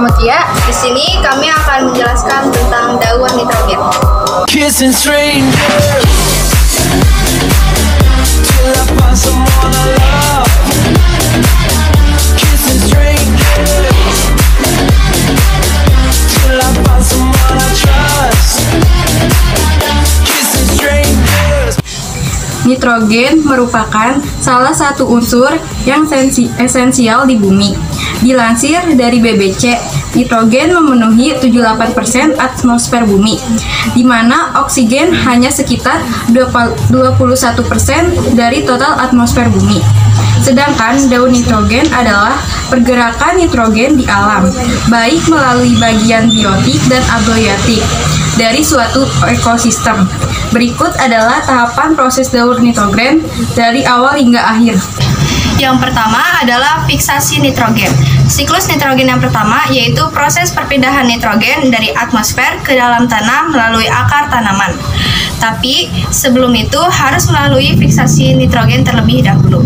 Mutia. Di sini kami akan menjelaskan tentang daur nitrogen. Kissing strangers till I find someone I love. Kissing strangers till I find someone I trust. Kissing strangers. Nitrogen merupakan salah satu unsur yang esensial di bumi. Dilansir dari BBC, nitrogen memenuhi 78% atmosfer bumi, di mana oksigen hanya sekitar 21% dari total atmosfer bumi. Sedangkan daur nitrogen adalah pergerakan nitrogen di alam, baik melalui bagian biotik dan abiotik dari suatu ekosistem. Berikut adalah tahapan proses daur nitrogen dari awal hingga akhir. Yang pertama adalah fiksasi nitrogen. Siklus nitrogen yang pertama yaitu proses perpindahan nitrogen dari atmosfer ke dalam tanah melalui akar tanaman. Tapi sebelum itu harus melalui fiksasi nitrogen terlebih dahulu.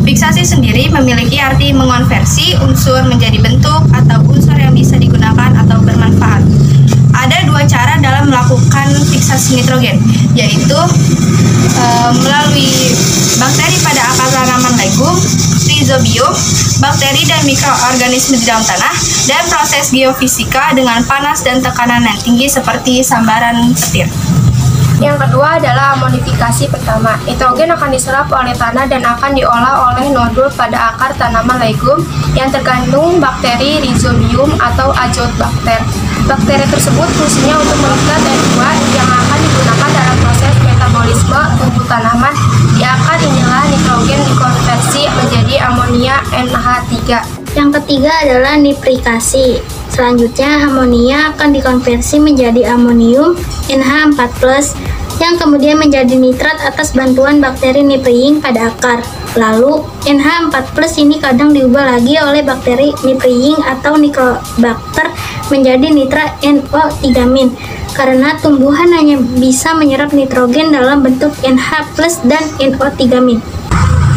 Fiksasi sendiri memiliki arti mengonversi unsur menjadi bentuk atau unsur yang bisa digunakan atau bermanfaat. Ada dua cara dalam melakukan fiksasi nitrogen, yaitu melalui bakteri pada akar tanaman legum, rhizobium, bakteri dan mikroorganisme di dalam tanah, dan proses geofisika dengan panas dan tekanan yang tinggi seperti sambaran petir. Yang kedua adalah amonifikasi pertama. Nitrogen akan diserap oleh tanah dan akan diolah oleh nodul pada akar tanaman legum yang terkandung bakteri rhizobium atau azotobakter. Bakteri tersebut fungsinya untuk mengikat N2 yang akan digunakan dalam proses metabolisme tumbuh tanaman. Di akar inilah nitrogen dikonversi menjadi amonia NH3. Yang ketiga adalah nitrikasi. Selanjutnya, amonia akan dikonversi menjadi amonium NH4+, yang kemudian menjadi nitrat atas bantuan bakteri nitriing pada akar. Lalu, NH4+ ini kadang diubah lagi oleh bakteri nitriing atau nitrobakter menjadi nitrat NO3-, karena tumbuhan hanya bisa menyerap nitrogen dalam bentuk NH+ dan NO3-.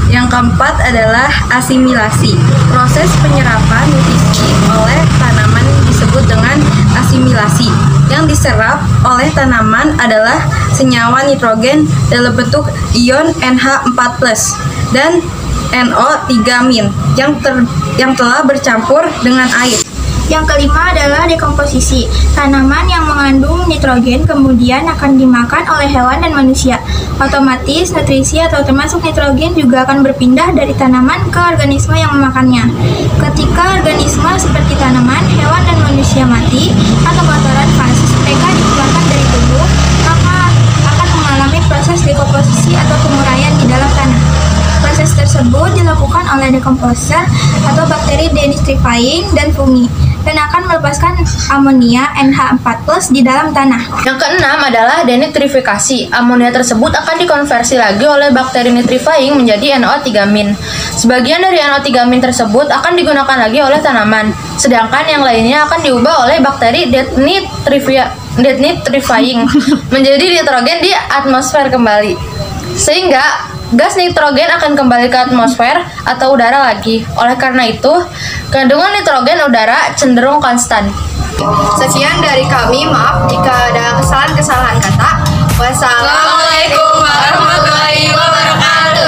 Yang keempat adalah asimilasi. Proses penyerapan nutrisi oleh tanaman disebut dengan asimilasi. Yang diserap oleh tanaman adalah senyawa nitrogen dalam bentuk ion NH4+ dan NO3- yang telah bercampur dengan air. Yang kelima adalah dekomposisi. Tanaman yang mengandung nitrogen kemudian akan dimakan oleh hewan dan manusia. Otomatis, nutrisi atau termasuk nitrogen juga akan berpindah dari tanaman ke organisme yang memakannya. Ketika organisme seperti tanaman, hewan, dan manusia mati atau kotoran fasis mereka dikeluarkan dari tubuh, maka akan mengalami proses dekomposisi atau penguraian di dalam tanah. Proses tersebut dilakukan oleh dekomposer atau bakteri denitrifying dan fungi, dan akan melepaskan amonia NH4+ di dalam tanah. Yang keenam adalah denitrifikasi. Amonia tersebut akan dikonversi lagi oleh bakteri nitrifying menjadi NO3-. Sebagian dari NO3- tersebut akan digunakan lagi oleh tanaman, sedangkan yang lainnya akan diubah oleh bakteri denitrifying menjadi nitrogen di atmosfer kembali. Sehingga gas nitrogen akan kembali ke atmosfer atau udara lagi. Oleh karena itu, kandungan nitrogen udara cenderung konstan. Sekian dari kami, maaf jika ada kesalahan-kesalahan kata. Wassalamualaikum warahmatullahi wabarakatuh.